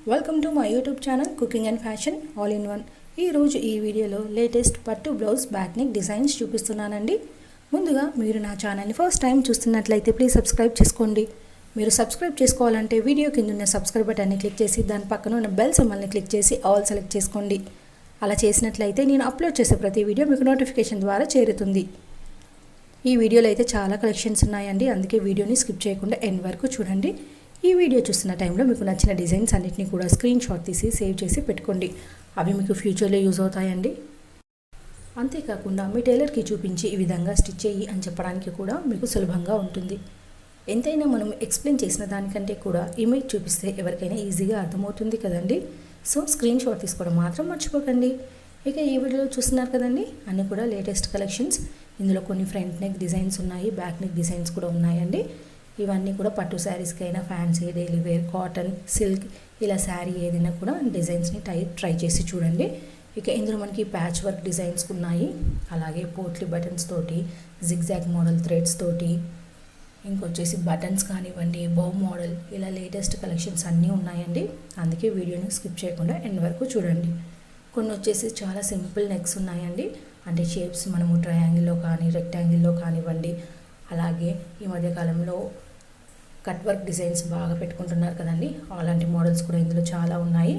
Welcome to my YouTube channel cooking and fashion all in one. ఈరోజు ఈ వీడియోలో latest పట్టు బ్లౌజ్ బ్యాక్ నెక్ డిజైన్స్ చూపిస్తున్నానండి. ముందుగా మీరు నా ఛానల్ని ఫస్ట్ టైం చూస్తున్నట్లయితే ప్లీజ్ సబ్స్క్రైబ్ చేసుకోండి. మీరు సబ్స్క్రైబ్ చేసుకోవాలంటే వీడియో కింద ఉన్న సబ్స్క్రైబ్ బటన్ని క్లిక్ చేసి దాని పక్కన ఉన్న బెల్ సింబల్ని క్లిక్ చేసి ఆల్ సెలెక్ట్ చేసుకోండి. అలా చేసినట్లయితే నేను అప్లోడ్ చేసే ప్రతి వీడియో మీకు నోటిఫికేషన్ ద్వారా చేరుతుంది. ఈ వీడియోలో అయితే చాలా కలెక్షన్స్ ఉన్నాయండి, అందుకే వీడియోని స్కిప్ చేయకుండా ఎండ్ వరకు చూడండి. ఈ వీడియో చూస్తున్న టైంలో మీకు నచ్చిన డిజైన్స్ అన్నిటిని కూడా స్క్రీన్ షాట్ తీసి సేవ్ చేసి పెట్టుకోండి. అవి మీకు ఫ్యూచర్లో యూజ్ అవుతాయండి. అంతేకాకుండా మీ టైలర్కి చూపించి ఈ విధంగా స్టిచ్ చేయి అని చెప్పడానికి కూడా మీకు సులభంగా ఉంటుంది. ఎంతైనా మనం ఎక్స్ప్లెయిన్ చేసిన దానికంటే కూడా ఇమేజ్ చూపిస్తే ఎవరికైనా ఈజీగా అర్థమవుతుంది కదండి. సో స్క్రీన్ షాట్ తీసుకోవడం మాత్రం మర్చిపోకండి. ఇక ఈ వీడియోలో చూస్తున్నారు కదండి, అన్నీ కూడా లేటెస్ట్ కలెక్షన్స్. ఇందులో కొన్ని ఫ్రంట్ నెక్ డిజైన్స్ ఉన్నాయి, బ్యాక్ నెక్ డిజైన్స్ కూడా ఉన్నాయండి. ఇవన్నీ కూడా పట్టు శారీస్కి అయినా, fancy, daily wear, cotton, silk, ఇలా శారీ ఏదైనా కూడా డిజైన్స్ని ట్రై చేసి చూడండి. ఇక ఇందులో మనకి ప్యాచ్ వర్క్ డిజైన్స్ ఉన్నాయి, అలాగే పోట్లీ బటన్స్ తోటి, జిగ్జాగ్ మోడల్ థ్రెడ్స్ తోటి, ఇంకొచ్చేసి బటన్స్ కానివ్వండి, బౌ మోడల్, ఇలా లేటెస్ట్ కలెక్షన్స్ అన్నీ ఉన్నాయండి. అందుకే వీడియోని స్కిప్ చేయకుండా ఎండ్ వరకు చూడండి. కొన్ని వచ్చేసి చాలా సింపుల్ నెక్స్ ఉన్నాయండి, అంటే షేప్స్ మనము ట్రయాంగిల్లో కానీ రెక్టాంగిల్లో కానివ్వండి. అలాగే ఈ మధ్యకాలంలో కట్ వర్క్ డిజైన్స్ బాగా పెట్టుకుంటున్నారు కదండి, అలాంటి మోడల్స్ కూడా ఇందులో చాలా ఉన్నాయి.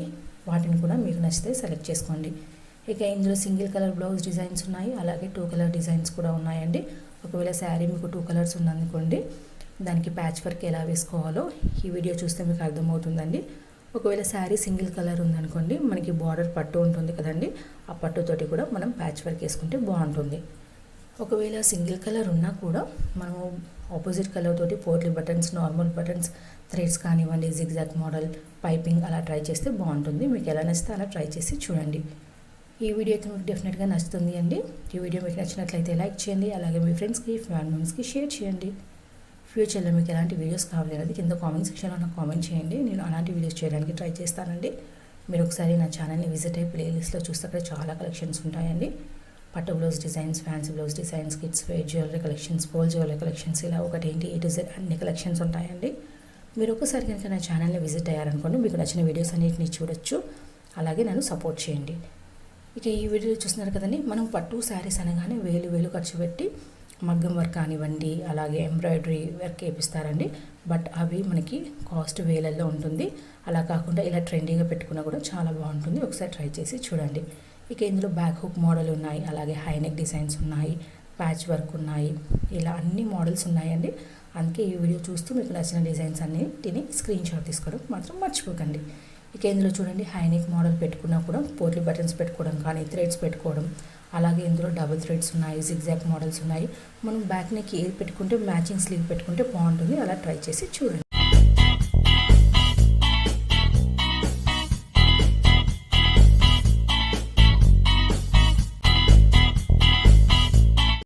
వాటిని కూడా మీకు నచ్చితే సెలెక్ట్ చేసుకోండి. ఇక ఇందులో సింగిల్ కలర్ బ్లౌజ్ డిజైన్స్ ఉన్నాయి, అలాగే 2 కలర్ డిజైన్స్ కూడా ఉన్నాయండి. ఒకవేళ శారీ మీకు 2 కలర్స్ ఉందనుకోండి, దానికి ప్యాచ్ వర్క్ ఎలా వేసుకోవాలో ఈ వీడియో చూస్తే మీకు అర్థమవుతుందండి. ఒకవేళ శారీ సింగిల్ కలర్ ఉందనుకోండి, మనకి బార్డర్ పట్టు ఉంటుంది కదండి, ఆ పట్టుతోటి కూడా మనం ప్యాచ్ వర్క్ వేసుకుంటే బాగుంటుంది. ఒకవేళ సింగిల్ కలర్ ఉన్నా కూడా మనము ఆపోజిట్ కలర్ తోటి potli buttons, normal buttons, threads కానివ్వండి, జిగ్జాగ్ మోడల్, పైపింగ్ అలా ట్రై చేస్తే బాగుంటుంది. మీకు ఎలా నచ్చితే అలా ట్రై చేసి చూడండి. ఈ వీడియో అయితే మీకు డెఫినెట్గా నచ్చుతుంది అండి. ఈ వీడియో మీకు నచ్చినట్లయితే లైక్ చేయండి, అలాగే మీ ఫ్రెండ్స్కి, ఫ్యామిలీ మెంబర్స్కి షేర్ చేయండి. ఫ్యూచర్లో మీకు ఎలాంటి వీడియోస్ కావాలి అనేది కింద కామెంట్ సెక్షన్లో నాకు కామెంట్ చేయండి. నేను అలాంటి వీడియోస్ చేయడానికి ట్రై చేస్తానండి. మీరు ఒకసారి నా ఛానల్ని విజిట్ అయ్యి ప్లేలిస్ట్లో చూస్తే అక్కడ చాలా కలెక్షన్స్ ఉంటాయండి. పట్టు blouse designs, fancy blouse designs, kids wear jewellery collections, పోల్ జ్యువెలరీ కలెక్షన్స్, ఇలా ఒకటి ఏంటి A to Z అన్ని కలెక్షన్స్ ఉంటాయండి. మీరు ఒకసారి కనుక నా ఛానల్ని విజిట్ అయ్యారనుకోండి, మీకు నచ్చిన వీడియోస్ అన్నిటిని చూడొచ్చు, అలాగే నన్ను సపోర్ట్ చేయండి. ఇక ఈ వీడియో చూస్తున్నారు కదండి, మనం పట్టు శారీస్ అనగానే వేలు ఖర్చు పెట్టి మగ్గం వర్క్ కానివ్వండి, అలాగే ఎంబ్రాయిడరీ వర్క్ వేపిస్తారండి. బట్ అవి మనకి కాస్ట్ వేలల్లో ఉంటుంది. అలా కాకుండా ఇలా ట్రెండీగా పెట్టుకున్నా కూడా చాలా బాగుంటుంది. ఒకసారి ట్రై చేసి చూడండి. ఇక ఇందులో బ్యాక్ హుక్ మోడల్ ఉన్నాయి, అలాగే హై నెక్ డిజైన్స్ ఉన్నాయి, ప్యాచ్ వర్క్ ఉన్నాయి, ఇలా అన్ని మోడల్స్ ఉన్నాయండి. అందుకే ఈ వీడియో చూస్తూ మీకు నచ్చిన డిజైన్స్ అన్నిటిని స్క్రీన్ షాట్ తీసుకోవడం మాత్రం మర్చిపోకండి. ఇక ఇందులో చూడండి, హై నెక్ మోడల్ పెట్టుకున్నా కూడా పోట్లీ బటన్స్ పెట్టుకోవడం కానీ, థ్రెడ్స్ పెట్టుకోవడం, అలాగే ఇందులో డబుల్ థ్రెడ్స్ ఉన్నాయి, జిగ్జాగ్ మోడల్స్ ఉన్నాయి. మనం బ్యాక్ నెక్ ఏది పెట్టుకుంటే మ్యాచింగ్ స్లీవ్ పెట్టుకుంటే బాగుంటుంది. అలా ట్రై చేసి చూడండి.